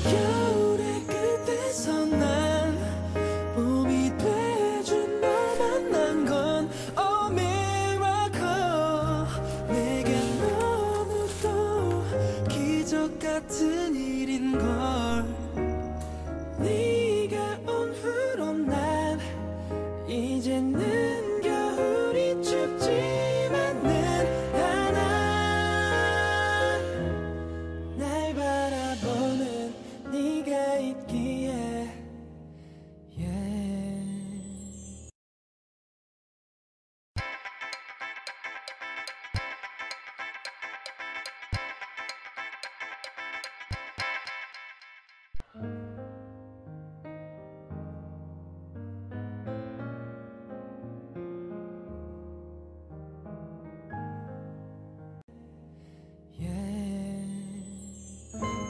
겨울의 끝에서 난 봄이 돼준 너 만난 건 Oh miracle. 내겐 너무도 기적 같은 일인걸. 네가 온 후로 난 이제는 겨울이 춥지만은 않아. 날 바라보는 네가 있기에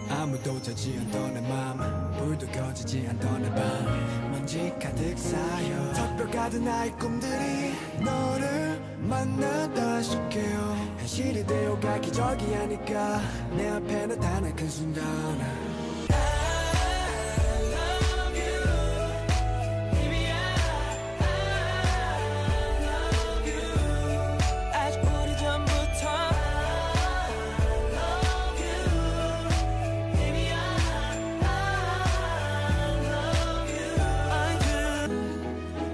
아무도 자지 않던 내 맘, 불도 꺼지지 않던 내 밤, 먼지 가득 쌓여 턱뼈 가득 나의 꿈들이 너를 만나다 싶게요. 현실이 되어가 기적이 아닐까. 내 앞에 나타난 큰 순간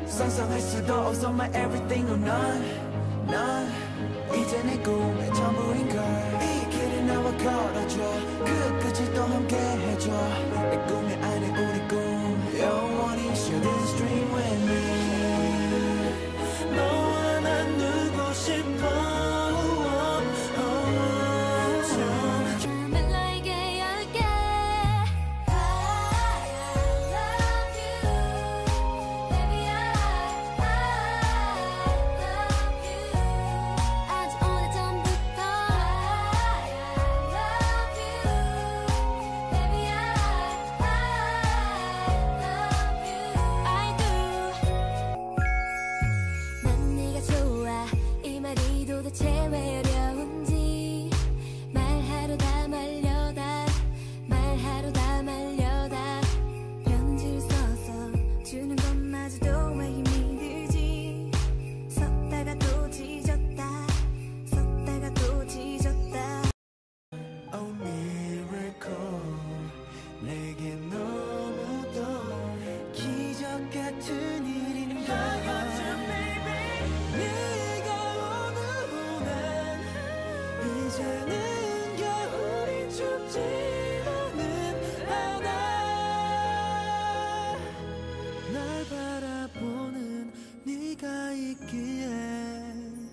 상상할 수도 없어 my everything or none. 넌 이제 내 꿈의 전부인걸. 이 길을 나와 걸어줘. 그 끝을 또 함께 해줘. 내 꿈의 안에 우리 꿈 영원히 share this dream with me. 너와 난 누고 싶어. 이제는 겨울이 춥지만은 않아. 날 바라보는 네가 있기에